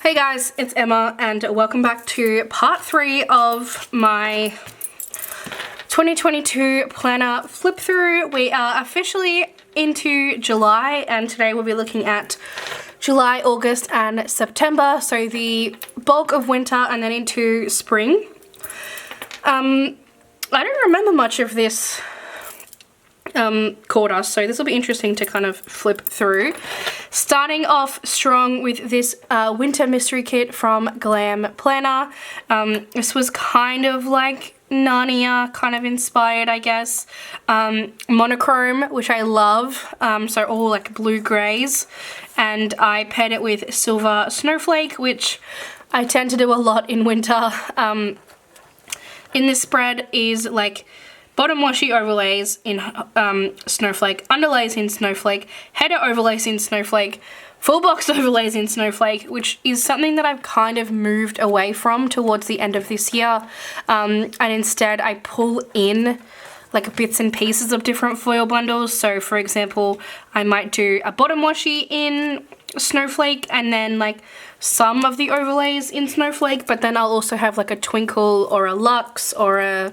Hey guys, it's Emma and welcome back to part 3 of my 2022 planner flip through. We are officially into July and today we'll be looking at July, August and September, so the bulk of winter and then into spring. I don't remember much of this quarter, so this will be interesting to kind of flip through. Starting off strong with this winter mystery kit from Glam Planner. This was kind of like Narnia kind of inspired, I guess. Monochrome, which I love, so all like blue greys, and I paired it with Silver Snowflake, which I tend to do a lot in winter. In this spread is like bottom washi overlays in Snowflake, underlays in Snowflake, header overlays in Snowflake, full box overlays in Snowflake, which is something that I've kind of moved away from towards the end of this year. And instead I pull in like bits and pieces of different foil bundles. So for example, I might do a bottom washi in Snowflake and then like some of the overlays in Snowflake, but then I'll also have like a twinkle or a luxe or a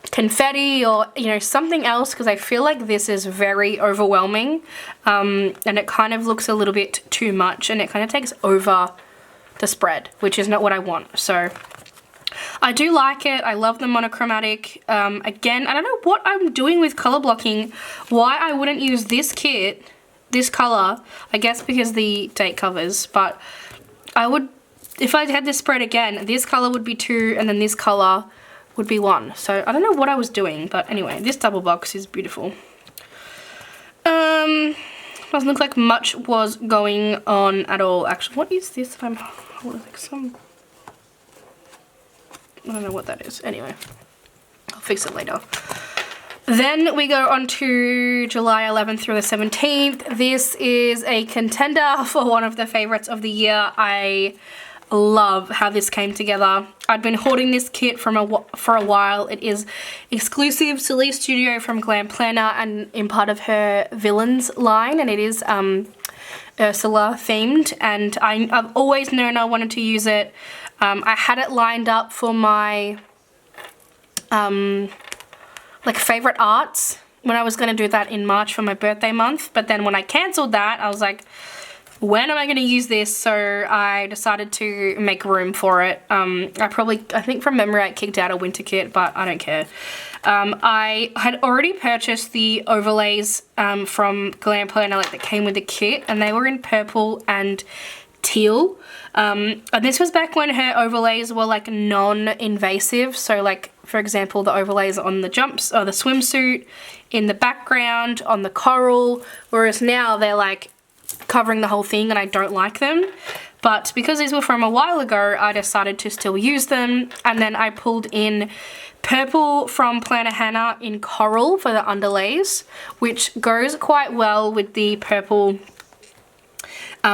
confetti or, you know, something else, because I feel like this is very overwhelming and it kind of looks a little bit too much and it kind of takes over the spread, which is not what I want. So I do like it. I love the monochromatic. Again, I don't know what I'm doing with color blocking, why I wouldn't use this kit, this color, I guess because the date covers, but I would, if I had this spread again, this color would be 2 and then this color would be 1. So I don't know what I was doing, but anyway, this double box is beautiful. Doesn't look like much was going on at all. Actually, what is this? If I'm holding like some, I don't know what that is. Anyway, I'll fix it later. Then we go on to July 11th through the 17th. This is a contender for one of the favorites of the year. I love how this came together. I'd been hoarding this kit for a while. It is exclusive to Lee Studio from Glam Planner and in part of her Villains line, and it is Ursula themed, and I've always known I wanted to use it. I had it lined up for my like favorite arts when I was going to do that in March for my birthday month, but then when I cancelled that I was like, when am I going to use this? So I decided to make room for it. I think from memory I kicked out a winter kit, but I don't care. I had already purchased the overlays from Glam Planner, like that came with the kit, and they were in purple and teal. And this was back when her overlays were like non-invasive. So like, for example, the overlays on the jumps or the swimsuit, in the background, on the coral, whereas now they're like covering the whole thing and I don't like them. But because these were from a while ago, I decided to still use them, and then I pulled in purple from Planner Hannah in coral for the underlays, which goes quite well with the purple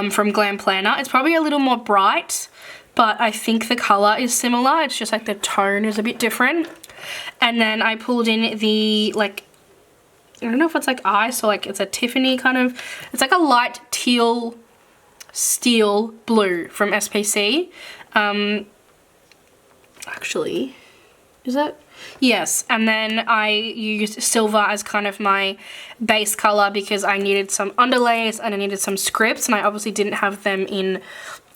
from Glam Planner. It's probably a little more bright, but I think the color is similar. It's just like the tone is a bit different. And then I pulled in the like, I don't know if it's like ice or like it's a Tiffany kind of, it's like a light teal steel blue from SPC. Actually, is that? Yes, and then I used silver as kind of my base color because I needed some underlays and I needed some scripts, and I obviously didn't have them in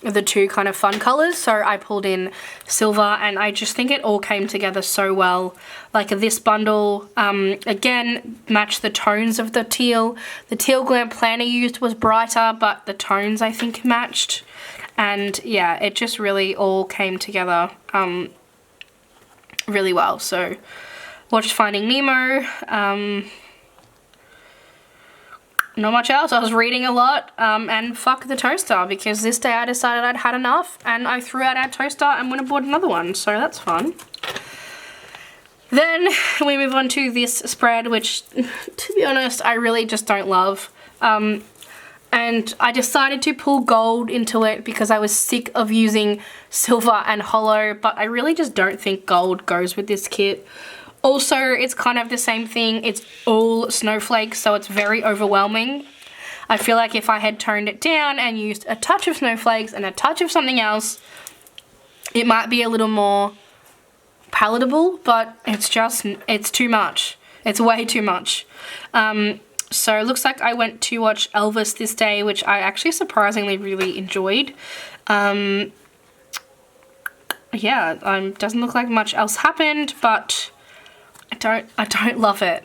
the two kind of fun colors, so I pulled in silver, and I just think it all came together so well. Like this bundle, again, matched the tones of the teal. The teal Glam Planner used was brighter, but the tones I think matched, and yeah, it just really all came together really well. So watched Finding Nemo. Not much else. I was reading a lot, and fuck the toaster, because this day I decided I'd had enough and I threw out our toaster and went and bought another one, so that's fun. Then we move on to this spread, which to be honest I really just don't love, and I decided to pull gold into it because I was sick of using silver and hollow, but I really just don't think gold goes with this kit. Also, it's kind of the same thing. It's all snowflakes, so it's very overwhelming. I feel like if I had toned it down and used a touch of snowflakes and a touch of something else, it might be a little more palatable, but it's too much. It's way too much. So it looks like I went to watch Elvis this day, which I actually surprisingly really enjoyed. Yeah, doesn't look like much else happened, but I don't love it.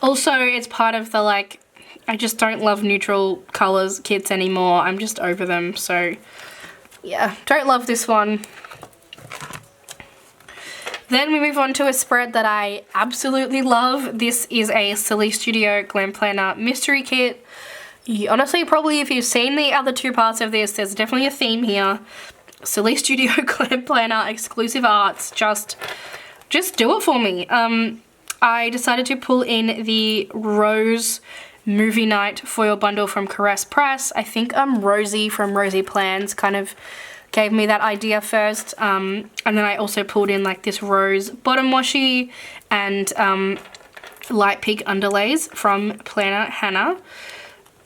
Also, it's part of the, like, I just don't love neutral colors kits anymore. I'm just over them, so yeah, don't love this one. Then we move on to a spread that I absolutely love. This is a Silly Studio Glam Planner mystery kit. Honestly, probably if you've seen the other two parts of this, there's definitely a theme here. Silly Studio Glam Planner exclusive arts, just do it for me. I decided to pull in the Rose Movie Night foil bundle from Caress Press. I think Rosie from Rosie Plans kind of gave me that idea first, and then I also pulled in like this rose bottom washi and light pink underlays from Planner Hannah.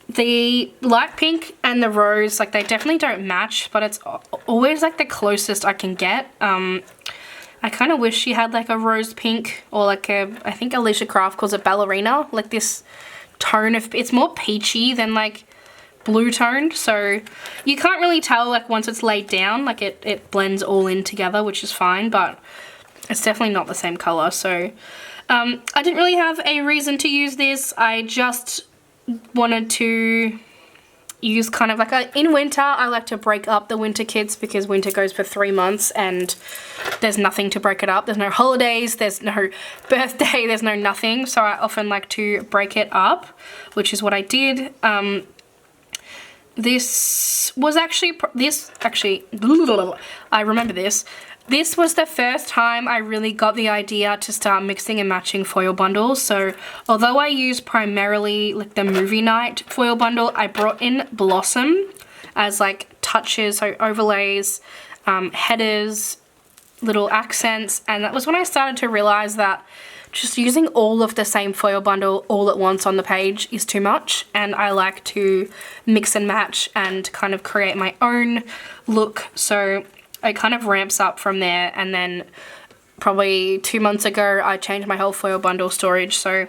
The light pink and the rose, like, they definitely don't match, but it's always like the closest I can get. I kind of wish she had like a rose pink, or like I think Alicia Craft calls it ballerina, like this tone of, it's more peachy than like blue toned, so you can't really tell like once it's laid down, like it blends all in together, which is fine, but it's definitely not the same color. So I didn't really have a reason to use this. I just wanted to use kind of like in winter, I like to break up the winter kits because winter goes for 3 months and there's nothing to break it up. There's no holidays, there's no birthday, there's no nothing, so I often like to break it up, which is what I did. This was actually, I remember this. This was the first time I really got the idea to start mixing and matching foil bundles. So although I use primarily like the Movie Night foil bundle, I brought in Blossom as like touches, so overlays, headers, little accents, and that was when I started to realize that just using all of the same foil bundle all at once on the page is too much, and I like to mix and match and kind of create my own look. So it kind of ramps up from there, and then probably 2 months ago I changed my whole foil bundle storage, so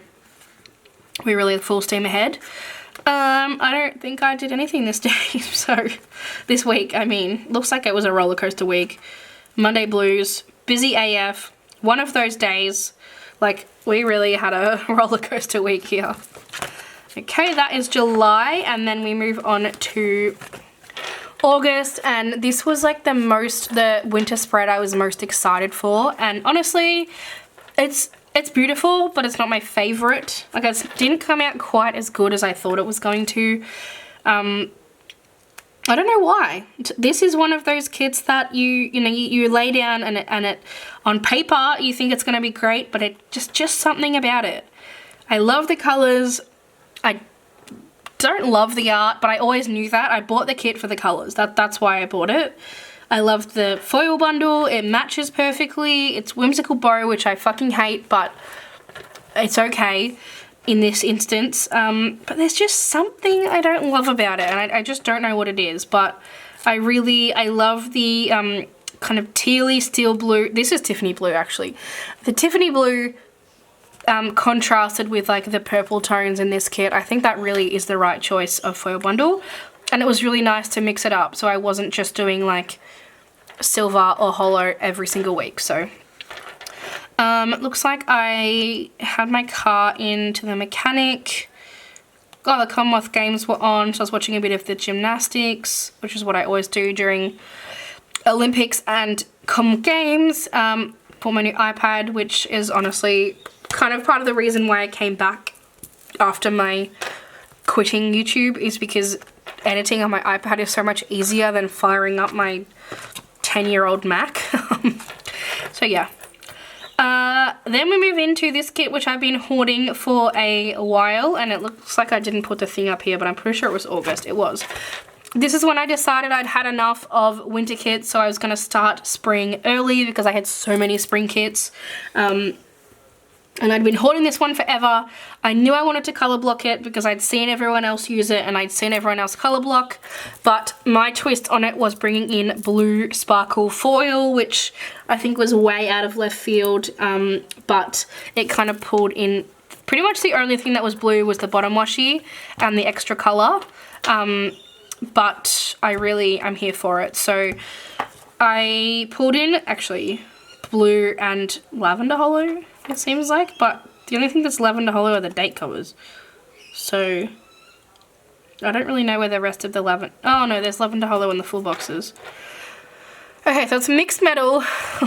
we're really full steam ahead. I don't think I did anything this day, so this week, I mean, looks like it was a roller coaster week. Monday blues, busy AF, one of those days. Like, we really had a roller coaster week here. Okay, that is July, and then we move on to August, and this was like the winter spread I was most excited for, and honestly, it's beautiful, but it's not my favorite. Like, it didn't come out quite as good as I thought it was going to. I don't know why. This is one of those kits that you lay down and it on paper you think it's going to be great, but it just something about it. I love the colors. I don't love the art, but I always knew that. I bought the kit for the colors. That's why I bought it. I love the foil bundle. It matches perfectly. It's whimsical bow, which I fucking hate, but it's okay in this instance, but there's just something I don't love about it, and I just don't know what it is, but I love the kind of tealy steel blue. This is Tiffany blue, actually. The Tiffany blue contrasted with like the purple tones in this kit. I think that really is the right choice of foil bundle, and it was really nice to mix it up, so I wasn't just doing like silver or holo every single week. So looks like I had my car into the mechanic. Oh, the Commonwealth Games were on, so I was watching a bit of the gymnastics, which is what I always do during Olympics and Comm Games. Bought my new iPad, which is honestly kind of part of the reason why I came back after my quitting YouTube, is because editing on my iPad is so much easier than firing up my 10-year-old Mac. So yeah. Then we move into this kit, which I've been hoarding for a while, and it looks like I didn't put the thing up here, but I'm pretty sure it was August. It was. This is when I decided I'd had enough of winter kits, so I was going to start spring early because I had so many spring kits. And I'd been hoarding this one forever. I knew I wanted to color block it because I'd seen everyone else use it and I'd seen everyone else color block. But my twist on it was bringing in blue sparkle foil, which I think was way out of left field. But it kind of pulled in. Pretty much the only thing that was blue was the bottom washi and the extra color. But I'm here for it. So I pulled in actually blue and lavender hollow, it seems like, but the only thing that's lavender hollow are the date covers. So I don't really know where the rest of the lavender, oh no, there's lavender hollow in the full boxes. Okay, so it's mixed metal,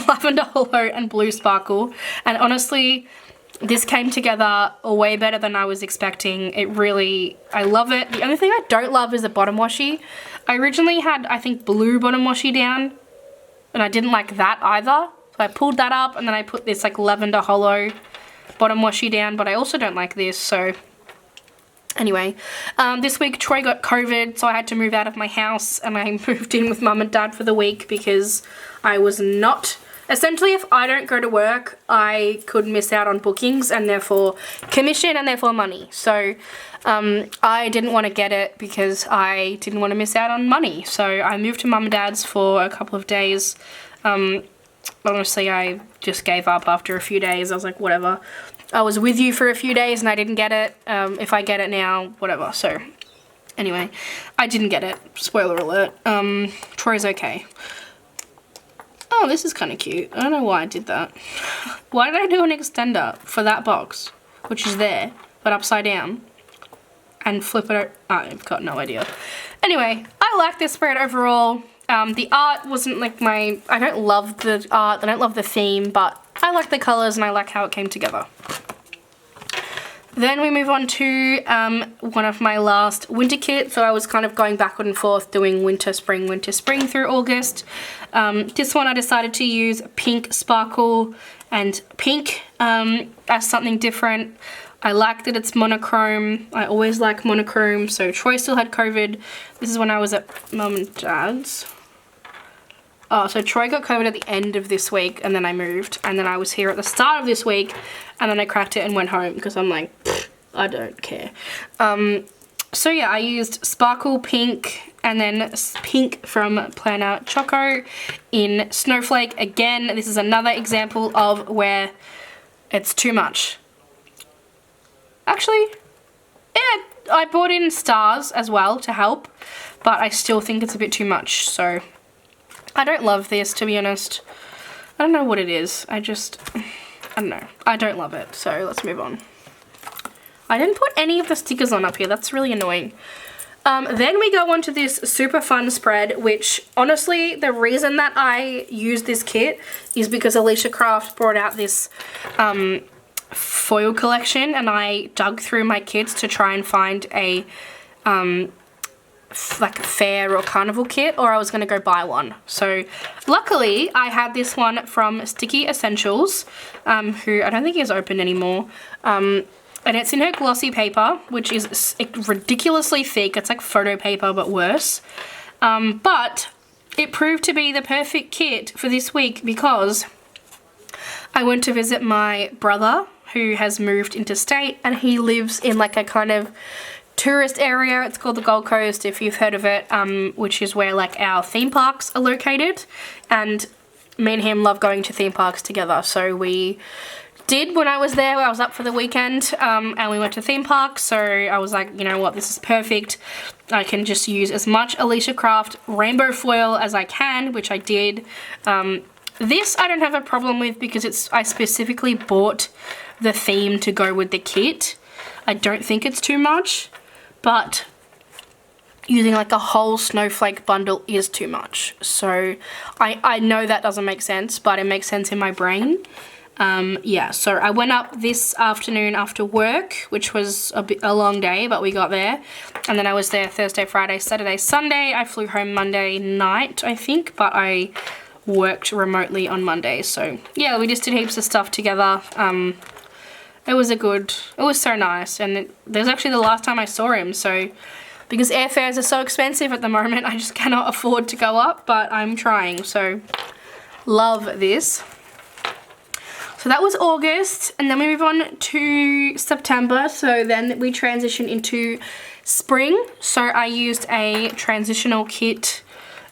lavender hollow and blue sparkle, and honestly, this came together way better than I was expecting. I love it. The only thing I don't love is the bottom washi. I originally had, I think, blue bottom washi down, and I didn't like that either. So I pulled that up, and then I put this like lavender hollow bottom washi down, but I also don't like this, so anyway. This week Troy got COVID, so I had to move out of my house, and I moved in with mum and dad for the week because I was not... Essentially, if I don't go to work, I could miss out on bookings and therefore commission and therefore money. So I didn't want to get it because I didn't want to miss out on money. So I moved to mum and dad's for a couple of days. Honestly, I just gave up after a few days. I was like, whatever. I was with you for a few days and I didn't get it. If I get it now, whatever. So anyway, I didn't get it. Spoiler alert. Troy's okay. Oh, this is kind of cute. I don't know why I did that. Why did I do an extender for that box, which is there, but upside down, and flip it over? I've got no idea. Anyway, I like this spread overall. The art wasn't like I don't love the art, I don't love the theme, but I like the colors and I like how it came together. Then we move on to one of my last winter kits. So I was kind of going backward and forth doing winter, spring through August. This one I decided to use pink sparkle and pink as something different. I like that it's monochrome. I always like monochrome. So Troy still had COVID. This is when I was at mum and dad's. Oh, so Troy got COVID at the end of this week and then I moved. And then I was here at the start of this week and then I cracked it and went home because I'm like, I don't care. So yeah, I used sparkle pink and then pink from Planner Choco in Snowflake. Again, this is another example of where it's too much. Actually, yeah, I brought in stars as well to help, but I still think it's a bit too much. So I don't love this, to be honest. I don't know what it is. I don't know. I don't love it. So let's move on. I didn't put any of the stickers on up here. That's really annoying. Then we go on to this super fun spread, which honestly, the reason that I use this kit is because Alicia Craft brought out this foil collection and I dug through my kits to try and find a like a fair or carnival kit, or I was going to go buy one. So luckily I had this one from Sticky Essentials, who I don't think is open anymore. And it's in her glossy paper, which is ridiculously thick. It's like photo paper, but worse. But it proved to be the perfect kit for this week because I went to visit my brother who has moved interstate and he lives in like a kind of tourist area. It's called the Gold Coast, if you've heard of it, which is where like our theme parks are located. And me and him love going to theme parks together. So we did when I was there. I was up for the weekend and we went to theme parks. So I was like, you know what, this is perfect. I can just use as much Alicia Craft rainbow foil as I can, which I did. This I don't have a problem with because I specifically bought the theme to go with the kit. I don't think it's too much, but using like a whole snowflake bundle is too much. So I know that doesn't make sense, but it makes sense in my brain. Yeah, so I went up this afternoon after work, which was a long day, but we got there. And then I was there Thursday, Friday, Saturday, Sunday. I flew home Monday night, I think, but I worked remotely on Monday. So yeah, we just did heaps of stuff together. It was so nice. And there's actually the last time I saw him. So because airfares are so expensive at the moment, I just cannot afford to go up, but I'm trying. So love this. So that was August, and then we move on to September. So then we transition into spring. So I used a transitional kit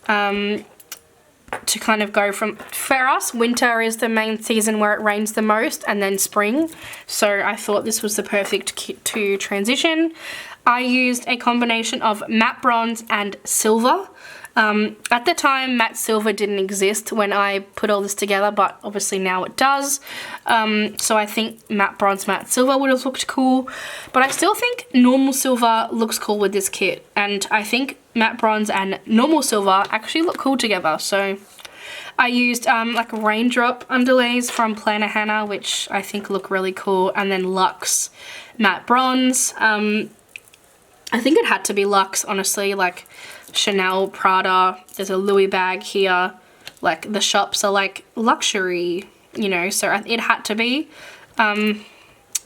to kind of go from, for us, winter is the main season where it rains the most, and then spring. So I thought this was the perfect kit to transition. I used a combination of matte bronze and silver. At the time, matte silver didn't exist when I put all this together, but obviously now it does. So I think matte bronze, matte silver would have looked cool, but I still think normal silver looks cool with this kit, and I think matte bronze and normal silver actually look cool together. So I used like raindrop underlays from Planner Hannah, which I think look really cool, and then Luxe matte bronze. I think it had to be Luxe, honestly, like Chanel, Prada, there's a Louis bag here, like the shops are like luxury, you know, so it had to be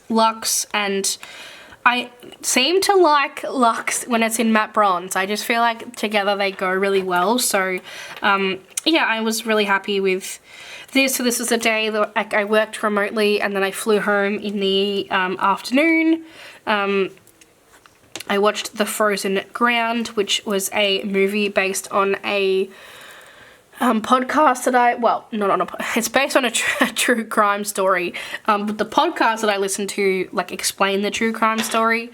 Luxe, and I seem to like Luxe when it's in matte bronze. I just feel like together they go really well. So yeah, I was really happy with this. So this was a day that I worked remotely, and then I flew home in the afternoon. I watched The Frozen Ground, which was a movie based on a podcast that it's based on a true crime story, but the podcast that I listen to like explain the true crime story,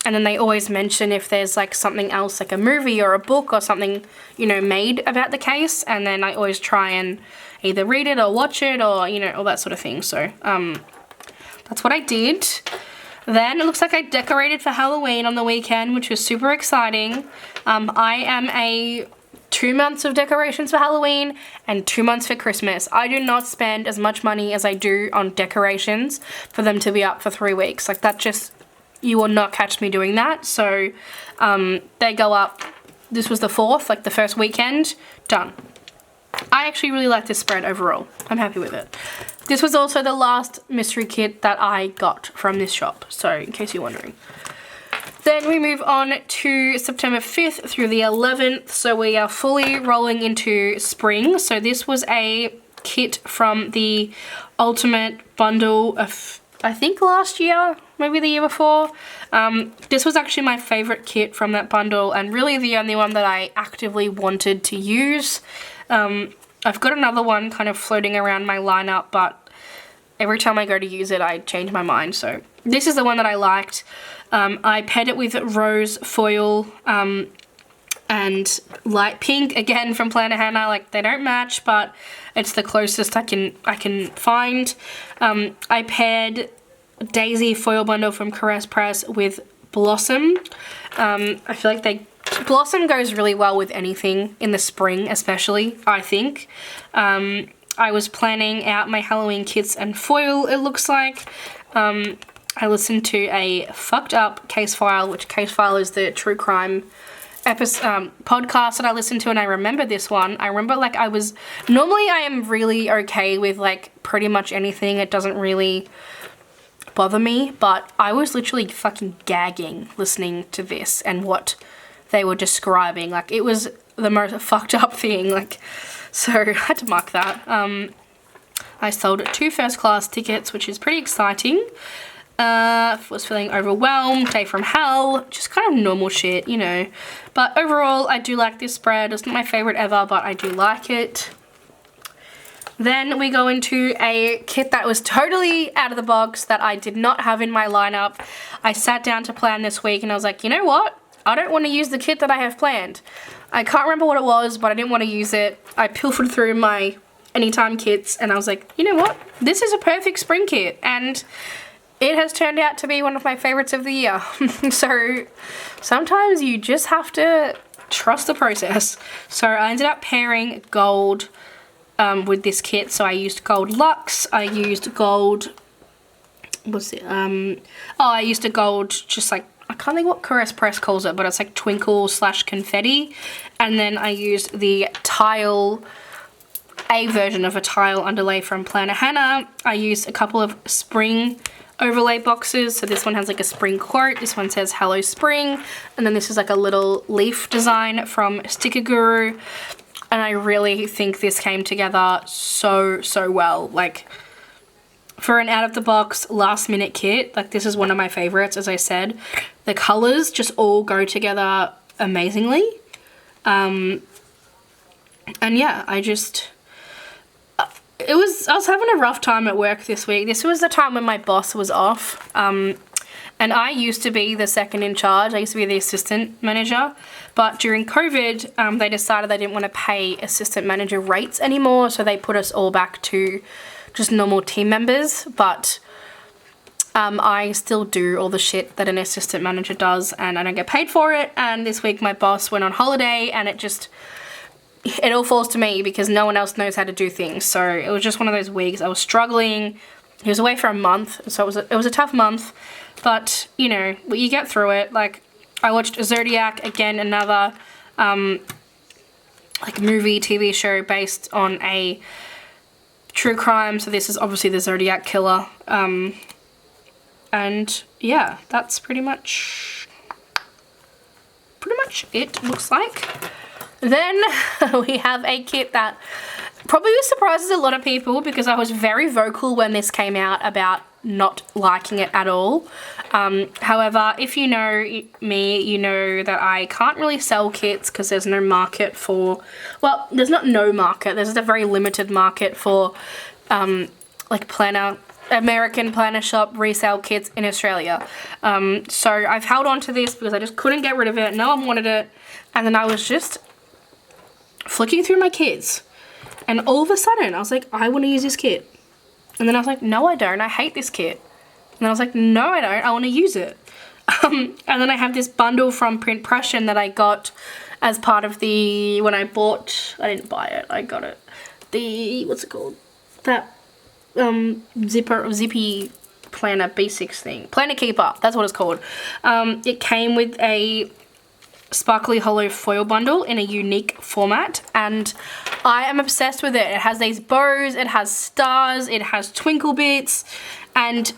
and then they always mention if there's like something else, like a movie or a book or something, you know, made about the case, and then I always try and either read it or watch it, or, you know, all that sort of thing. So that's what I did. Then it looks like I decorated for Halloween on the weekend, which was super exciting. I am a 2 months of decorations for Halloween and 2 months for Christmas. I do not spend as much money as I do on decorations for them to be up for 3 weeks. Like that just, you will not catch me doing that. So they go up, this was the 4th, like the first weekend, done. I actually really like this spread overall. I'm happy with it. This was also the last mystery kit that I got from this shop, so in case you're wondering. Then we move on to September 5th through the 11th, so we are fully rolling into spring. So this was a kit from the Ultimate Bundle of, I think last year, maybe the year before. This was actually my favorite kit from that bundle, and really the only one that I actively wanted to use. I've got another one kind of floating around my lineup, but every time I go to use it, I change my mind. So this is the one that I liked. I paired it with rose foil and light pink, again from Planner Hannah. Like they don't match, but it's the closest I can find. I paired Daisy foil bundle from Caress Press with Blossom. I feel like Blossom goes really well with anything in the spring, especially, I think. I was planning out my Halloween kits and foil, it looks like. I listened to a Fucked Up Case File, which Case File is the true crime podcast that I listened to, and I remember this one. I remember like normally I am really okay with like pretty much anything. It doesn't really bother me, but I was literally fucking gagging listening to this and what they were describing. Like it was the most fucked up thing, like, so I had to mark that. I sold 2 first class tickets, which is pretty exciting. Was feeling overwhelmed, day from hell, just kind of normal shit, you know. But overall, I do like this spread. It's not my favorite ever, but I do like it. Then we go into a kit that was totally out of the box that I did not have in my lineup. I sat down to plan this week and I was like, you know what? I don't want to use the kit that I have planned. I can't remember what it was, but I didn't want to use it. I pilfered through my Anytime kits and I was like, you know what? This is a perfect spring kit, and it has turned out to be one of my favorites of the year. So sometimes you just have to trust the process. So I ended up pairing gold with this kit. So I used gold Luxe. I used gold, I used a gold, just like, I can't think what Caress Press calls it, but it's like twinkle / confetti. And then I used the tile, a version of a tile underlay from Planner Hannah. I used a couple of spring overlay boxes. So this one has like a spring quote. This one says Hello Spring. And then this is like a little leaf design from Sticker Guru. And I really think this came together so well. Like, for an out-of-the-box last-minute kit, like this is one of my favorites, as I said. The colors just all go together amazingly. And yeah, I was having a rough time at work this week. This was the time when my boss was off. And I used to be the second in charge. I used to be the assistant manager. But during COVID, they decided they didn't want to pay assistant manager rates anymore. So they put us all back to just normal team members. But I still do all the shit that an assistant manager does, and I don't get paid for it. And this week my boss went on holiday, and it all falls to me because no one else knows how to do things. So it was just one of those weeks. I was struggling. He was away for a month, so it was a tough month. But, you know, you get through it. Like, I watched Zodiac, again, another, like, movie, TV show based on a true crime. So this is obviously the Zodiac Killer. And, yeah, that's pretty much it, looks like. Then we have a kit that probably surprises a lot of people because I was very vocal when this came out about not liking it at all. However, if you know me, you know that I can't really sell kits because there's no market for, well, there's not no market, there's a very limited market for like American planner shop resale kits in Australia. So I've held on to this because I just couldn't get rid of it. No one wanted it. And then I was just flicking through my kits, and all of a sudden I was like, I want to use this kit. And then I was like, no I don't, I hate this kit. And then I was like, no I don't, I want to use it. And then I have this bundle from Print Pression that I got as part of the, when I didn't buy it, I got it. What's it called? That zippy planner basics thing. Planner Keeper, that's what it's called. It came with a sparkly hollow foil bundle in a unique format, and I am obsessed with it. It has these bows, it has stars, it has twinkle bits, and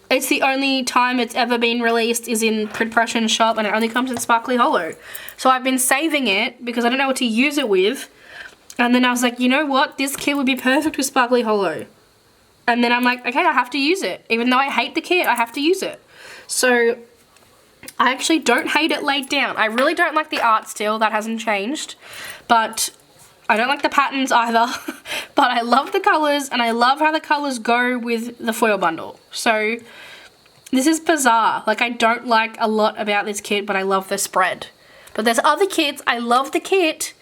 it's the only time it's ever been released is in Print Pression shop, and it only comes in sparkly hollow. So I've been saving it because I don't know what to use it with, and then I was like, you know what, this kit would be perfect with sparkly hollow. And then I'm like, okay, I have to use it. Even though I hate the kit, I have to use it. So I actually don't hate it laid down. I really don't like the art still, that hasn't changed. But I don't like the patterns either. But I love the colours, and I love how the colours go with the foil bundle. So this is bizarre. Like, I don't like a lot about this kit, but I love the spread. But there's other kits, I love the kit,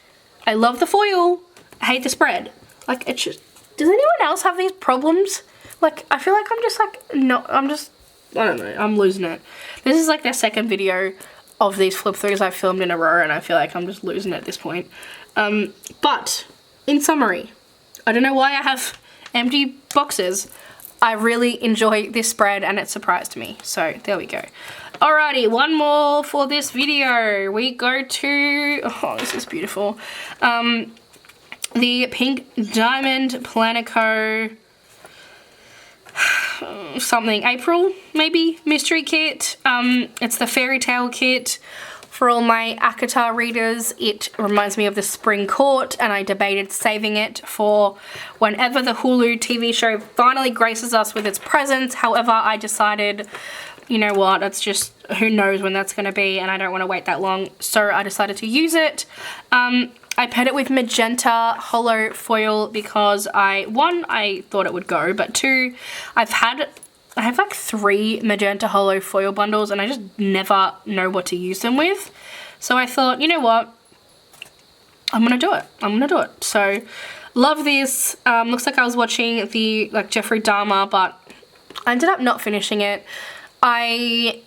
I love the foil, I hate the spread. Like, it's just, does anyone else have these problems? Like, I feel like I'm just like, no, I don't know, I'm losing it. This is like the second video of these flip throughs I've filmed in a row, and I feel like I'm just losing it at this point. But in summary, I don't know why I have empty boxes. I really enjoy this spread, and it surprised me. So there we go. Alrighty, one more for this video. We go to, oh, this is beautiful. The Pink Diamond Planner Co. something April maybe mystery kit. It's the fairy tale kit. For all my ACOTAR readers, it reminds me of the Spring Court, and I debated saving it for whenever the Hulu TV show finally graces us with its presence. However, I decided, you know what, it's just, who knows when that's going to be, and I don't want to wait that long, so I decided to use it. I paired it with magenta hollow foil because one, I thought it would go, but two, I have like 3 magenta hollow foil bundles, and I just never know what to use them with. So I thought, you know what, I'm gonna do it. So love this. Looks like I was watching the Jeffrey Dahmer, but I ended up not finishing it. I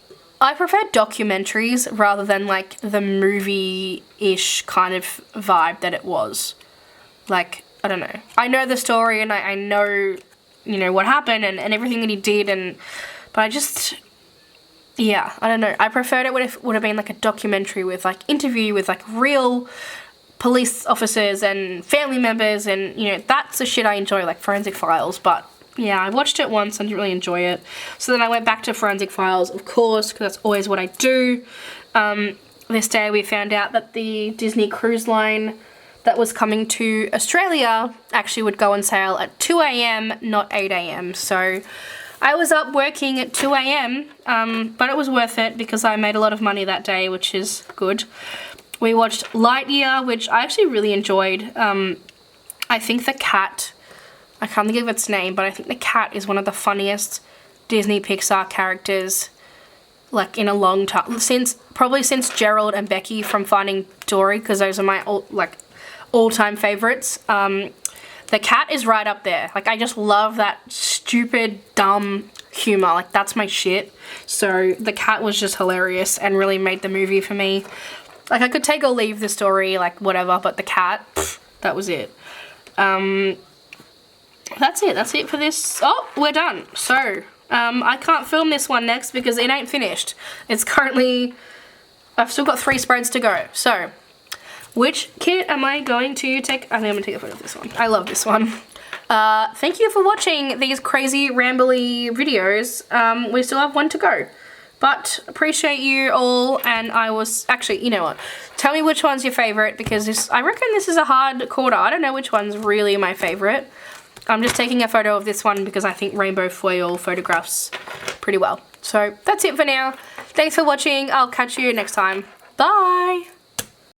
prefer documentaries rather than like the movie-ish kind of vibe that it was. Like, I don't know. I know the story, and I know, you know, what happened and everything that he did, but I just, yeah, I don't know. I preferred it would have been like a documentary with like interview with like real police officers and family members, and you know, that's the shit I enjoy, like Forensic Files. But yeah, I watched it once and didn't really enjoy it. So then I went back to Forensic Files, of course, because that's always what I do. This day we found out that the Disney Cruise Line that was coming to Australia actually would go on sale at 2 a.m, not 8 a.m. So I was up working at 2 a.m, but it was worth it because I made a lot of money that day, which is good. We watched Lightyear, which I actually really enjoyed. I think the cat, I can't think of its name, but I think the cat is one of the funniest Disney Pixar characters like in a long time, probably since Gerald and Becky from Finding Dory, because those are my all-time favorites. The cat is right up there. Like, I just love that stupid, dumb humor. Like, that's my shit. So the cat was just hilarious and really made the movie for me. Like, I could take or leave the story, like, whatever, but the cat, pff, that was it. That's it. That's it for this. Oh, we're done. So, I can't film this one next because it ain't finished. It's currently, I've still got 3 spreads to go. So, which kit am I going to take? I think I'm going to take a photo of this one. I love this one. Thank you for watching these crazy, rambly videos. We still have 1 to go. But appreciate you all, and I was, actually, you know what, tell me which one's your favourite, because I reckon this is a hard quarter. I don't know which one's really my favourite. I'm just taking a photo of this one because I think rainbow foil photographs pretty well. So that's it for now. Thanks for watching. I'll catch you next time. Bye!